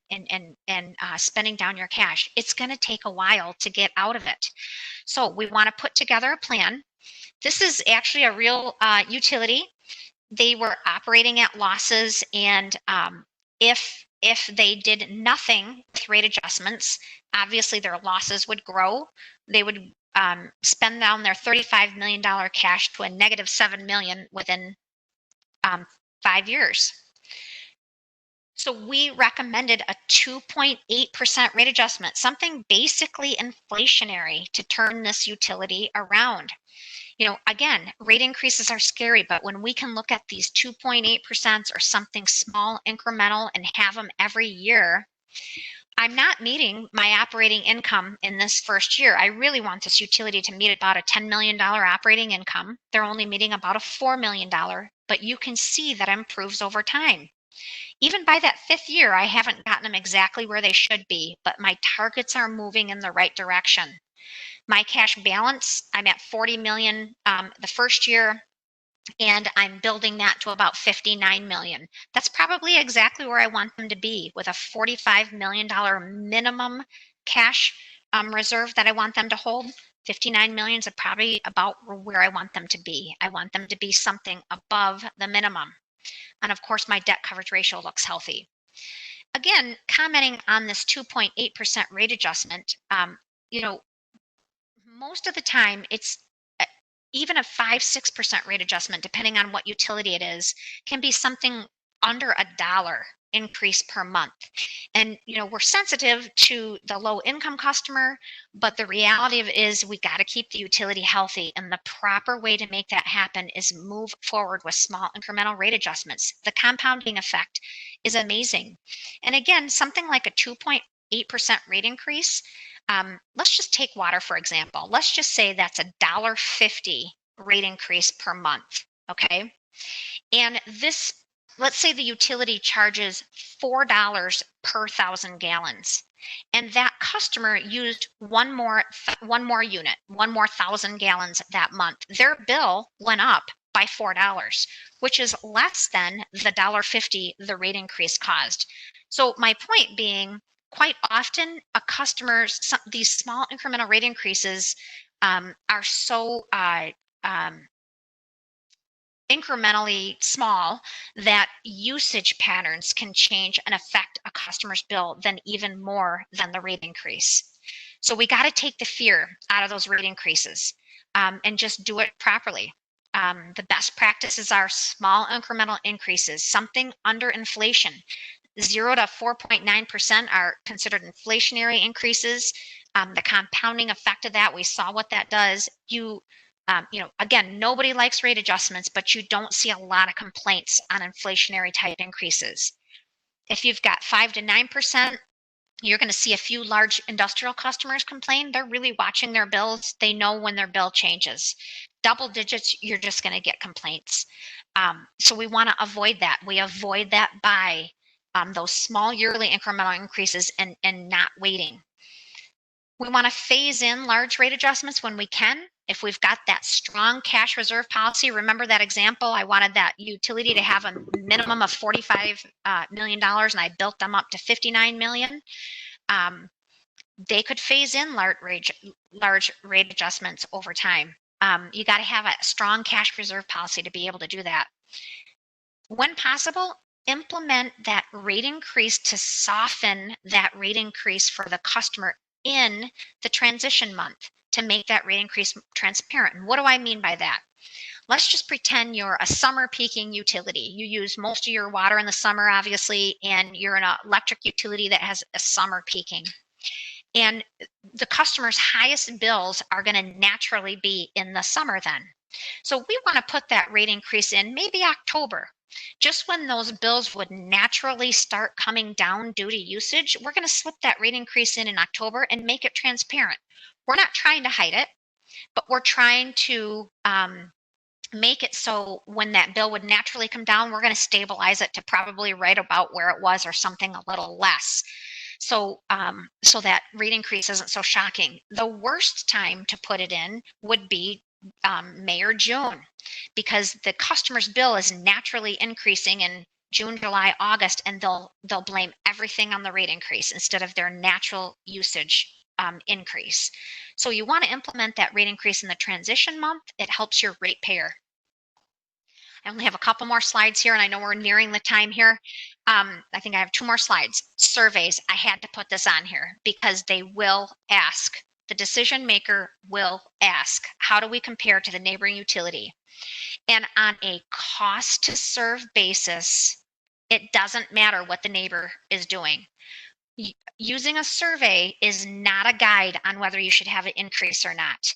spending down your cash. It's going to take a while to get out of it. So we want to put together a plan. This is actually a real utility. They were operating at losses, and if they did nothing with rate adjustments, obviously their losses would grow. They would spend down their $35 million cash to a negative $7 million within 5 years. So we recommended a 2.8% rate adjustment, something basically inflationary to turn this utility around. You know, again, rate increases are scary, but when we can look at these 2.8% or something small, incremental, and have them every year, I'm not meeting my operating income in this first year. I really want this utility to meet about a $10 million operating income. They're only meeting about a $4 million, but you can see that improves over time. Even by that 5th year, I haven't gotten them exactly where they should be, but my targets are moving in the right direction. My cash balance, I'm at 40 million the first year, and I'm building that to about 59 million. That's probably exactly where I want them to be, with a $45 million minimum cash reserve that I want them to hold. 59 million is probably about where I want them to be. I want them to be something above the minimum. And of course, my debt coverage ratio looks healthy. Again, commenting on this 2.8% rate adjustment, you know, most of the time it's even a 5-6% rate adjustment, depending on what utility it is, can be something under $1 increase per month. And you know, we're sensitive to the low income customer, but the reality of it is we got to keep the utility healthy, and the proper way to make that happen is move forward with small incremental rate adjustments. The compounding effect is amazing. And again, something like a 2.8% rate increase, let's just take water, for example. Let's just say that's a $1.50 rate increase per month, okay? And this, let's say the utility charges $4 per 1,000 gallons, and that customer used one more unit, one more 1,000 gallons that month. Their bill went up by $4, which is less than the $1.50 the rate increase caused. So my point being, quite often these small incremental rate increases are so incrementally small that usage patterns can change and affect a customer's bill than even more than the rate increase. So we got to take the fear out of those rate increases and just do it properly. The best practices are small incremental increases, something under inflation. 0 to 4.9% are considered inflationary increases. The compounding effect of that, we saw what that does. You Again, nobody likes rate adjustments, but you don't see a lot of complaints on inflationary type increases. If you've got 5 to 9%, you're going to see a few large industrial customers complain. They're really watching their bills. They know when their bill changes. Double digits, you're just going to get complaints. So we want to avoid that. We avoid that by those small yearly incremental increases and not waiting. We want to phase in large rate adjustments when we can. If we've got that strong cash reserve policy, remember that example, I wanted that utility to have a minimum of $45 million, and I built them up to $59 million. They could phase in large rate adjustments over time. You got to have a strong cash reserve policy to be able to do that. When possible, implement that rate increase to soften that rate increase for the customer in the transition month to make that rate increase transparent. And what do I mean by that? Let's just pretend you're a summer peaking utility. You use most of your water in the summer, obviously, and you're an electric utility that has a summer peaking. And the customer's highest bills are going to naturally be in the summer then. So we want to put that rate increase in maybe October. Just when those bills would naturally start coming down due to usage, we're going to slip that rate increase in October and make it transparent. We're not trying to hide it, but we're trying to make it so when that bill would naturally come down, we're going to stabilize it to probably right about where it was or something a little less. So that rate increase isn't so shocking. The worst time to put it in would be May or June, because the customer's bill is naturally increasing in June, July, August, and they'll blame everything on the rate increase instead of their natural usage increase. So you want to implement that rate increase in the transition month. It helps your ratepayer. I only have a couple more slides here, and I know we're nearing the time here. I think I have 2 more slides. Surveys, I had to put this on here because they will ask. The decision maker will ask, how do we compare to the neighboring utility? And on a cost to serve basis, it doesn't matter what the neighbor is doing. Using a survey is not a guide on whether you should have an increase or not.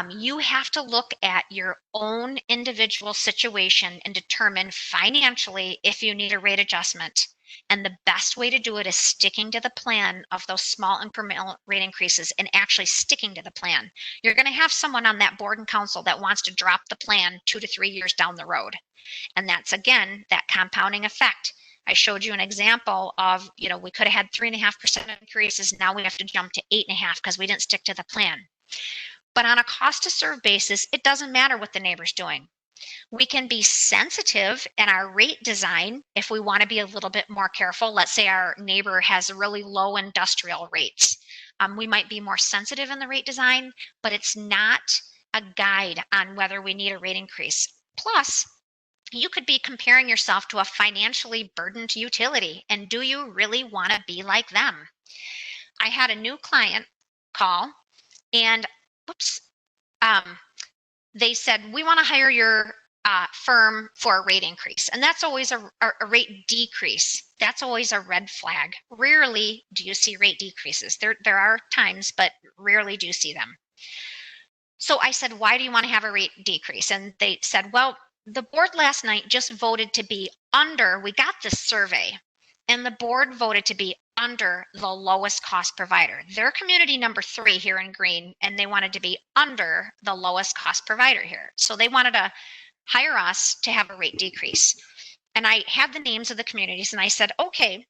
You have to look at your own individual situation and determine financially if you need a rate adjustment. And the best way to do it is sticking to the plan of those small incremental rate increases and actually sticking to the plan. You're going to have someone on that board and council that wants to drop the plan 2 to 3 years down the road. And that's, again, that compounding effect. I showed you an example of, we could have had 3.5% increases. Now we have to jump to 8.5% because we didn't stick to the plan. But on a cost to serve basis, it doesn't matter what the neighbor's doing. We can be sensitive in our rate design if we want to be a little bit more careful. Let's say our neighbor has really low industrial rates. We might be more sensitive in the rate design, but it's not a guide on whether we need a rate increase. Plus, you could be comparing yourself to a financially burdened utility, and do you really want to be like them? I had a new client call, and they said, we want to hire your firm for a rate increase. And that's always a rate decrease. That's always a red flag. Rarely do you see rate decreases. There are times, but rarely do you see them. So I said, why do you want to have a rate decrease? And they said, well, the board last night just voted to be under, we got this survey, and the board voted to be under the lowest cost provider. They're community number 3 here in green, and they wanted to be under the lowest cost provider here. So they wanted to hire us to have a rate decrease. And I had the names of the communities, and I said, okay,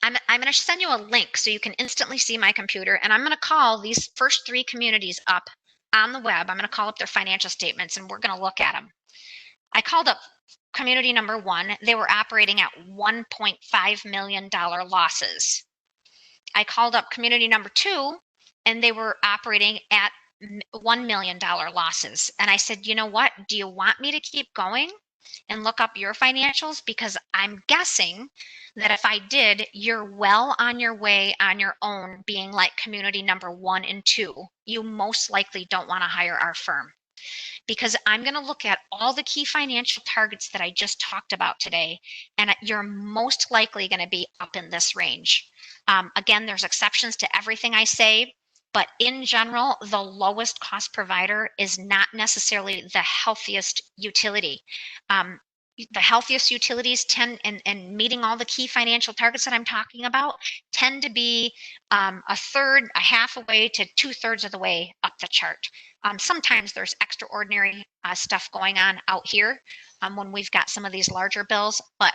I'm going to send you a link so you can instantly see my computer, and I'm going to call these first 3 communities up on the web. I'm going to call up their financial statements, and we're going to look at them. I called up community number 1. They were operating at $1.5 million losses. I called up community number 2, and they were operating at $1 million losses. And I said, you know what? Do you want me to keep going and look up your financials? Because I'm guessing that if I did, you're well on your way on your own being like community number 1 and 2. You most likely don't want to hire our firm. Because I'm going to look at all the key financial targets that I just talked about today, and you're most likely going to be up in this range. Again, there's exceptions to everything I say. But in general, the lowest cost provider is not necessarily the healthiest utility. The healthiest utilities tend, and meeting all the key financial targets that I'm talking about, tend to be a third, a half a way to 2/3 of the way up the chart. Sometimes there's extraordinary stuff going on out here when we've got some of these larger bills, but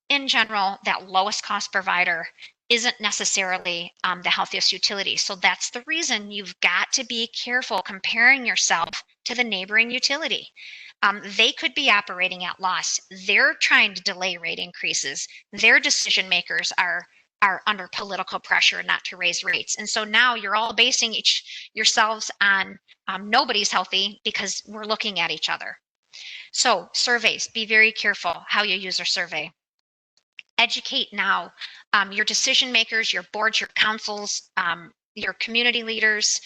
in general, that lowest cost provider isn't necessarily the healthiest utility. So that's the reason you've got to be careful comparing yourself to the neighboring utility. They could be operating at loss. They're trying to delay rate increases. Their decision makers are under political pressure not to raise rates. And so now you're all basing yourselves on nobody's healthy because we're looking at each other. So surveys, be very careful how you use a survey. Educate now. Your decision makers, your boards, your councils, your community leaders,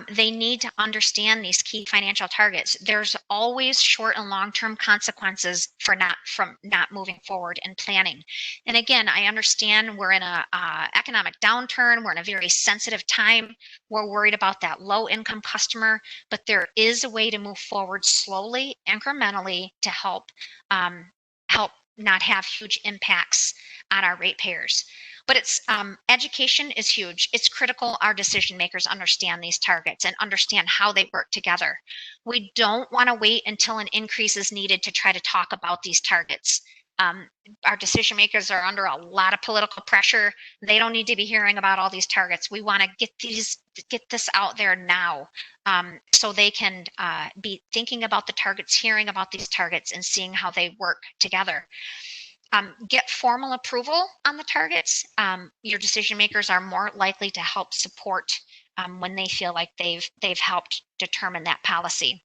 they need to understand these key financial targets. There's always short and long-term consequences for not moving forward and planning. And again, I understand we're in a economic downturn. We're in a very sensitive time. We're worried about that low-income customer, but there is a way to move forward slowly, incrementally, to help not have huge impacts on our ratepayers. But it's education is huge. It's critical our decision makers understand these targets and understand how they work together. We don't want to wait until an increase is needed to try to talk about these targets. Our decision makers are under a lot of political pressure. They don't need to be hearing about all these targets. We want to get this out there now, so they can be thinking about the targets, hearing about these targets, and seeing how they work together. Get formal approval on the targets. Your decision makers are more likely to help support when they feel like they've helped determine that policy.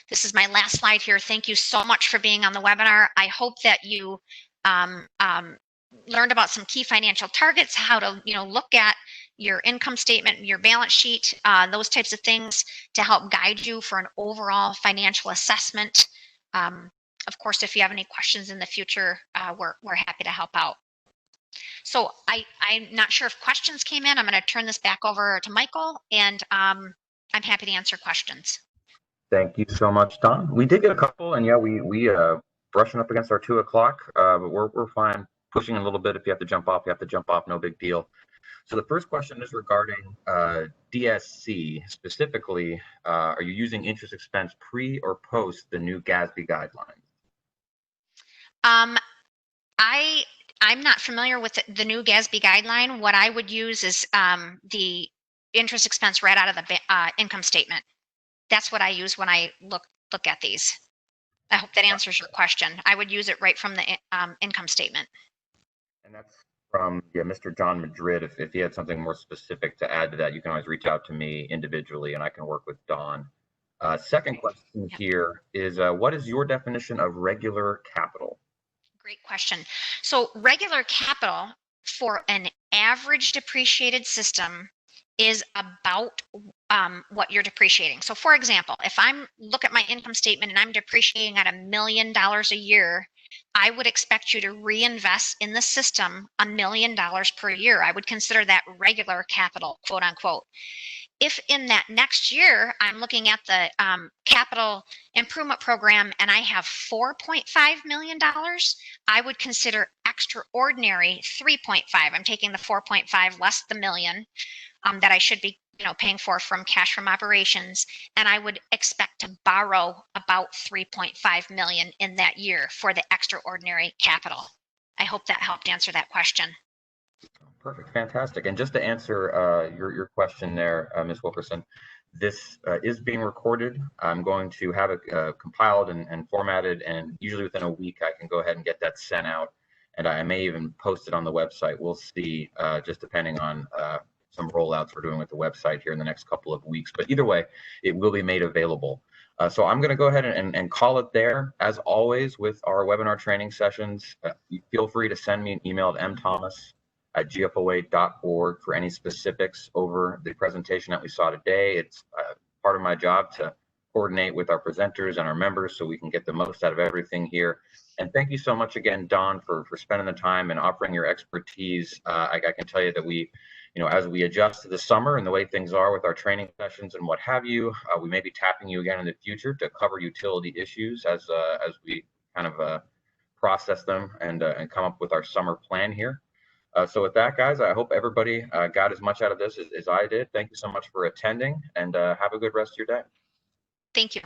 This is my last slide here. Thank you so much for being on the webinar. I hope that you learned about some key financial targets, how to look at your income statement, your balance sheet, those types of things to help guide you for an overall financial assessment. Of course, if you have any questions in the future, we're happy to help out. So I'm not sure if questions came in. I'm going to turn this back over to Michael, and I'm happy to answer questions. Thank you so much, Don. We did get a couple, and yeah, we brushing up against our 2 o'clock, but we're fine. Pushing a little bit. If you have to jump off, you have to jump off. No big deal. So the first question is regarding DSC. Specifically, are you using interest expense pre or post the new GASB guidelines? I'm not familiar with the new GASB guideline. What I would use is the interest expense right out of the income statement. That's what I use when I look at these. I hope that answers your question. I would use it right from the income statement. And that's from Mr. John Madrid. If he had something more specific to add to that, you can always reach out to me individually, and I can work with Don. Second question here is, what is your definition of regular capital? Great question. So regular capital for an average depreciated system is about what you're depreciating. So for example, if I'm look at my income statement and I'm depreciating at $1 million a year, I would expect you to reinvest in the system $1 million per year. I would consider that regular capital, quote unquote. If in that next year, I'm looking at the capital improvement program and I have $4.5 million, I would consider extraordinary 3.5. I'm taking the 4.5 less the million that I should be paying for from cash from operations, and I would expect to borrow about 3.5 million in that year for the extraordinary capital. I hope that helped answer that question. Perfect, fantastic. And just to answer your question there, Ms. Wilkerson, this is being recorded. I'm going to have it compiled and formatted, and usually within a week I can go ahead and get that sent out, and I may even post it on the website. We'll see, just depending on some rollouts we're doing with the website here in the next couple of weeks. But either way, it will be made available. So I'm going to go ahead and call it there. As always, with our webinar training sessions, feel free to send me an email at mthomas@gfoa.org for any specifics over the presentation that we saw today. It's part of my job to coordinate with our presenters and our members so we can get the most out of everything here. And thank you so much again, Don, for spending the time and offering your expertise. I can tell you that we as we adjust to the summer and the way things are with our training sessions and what have you, we may be tapping you again in the future to cover utility issues as we kind of process them and come up with our summer plan here. So with that, guys, I hope everybody got as much out of this as I did. Thank you so much for attending, and have a good rest of your day. Thank you.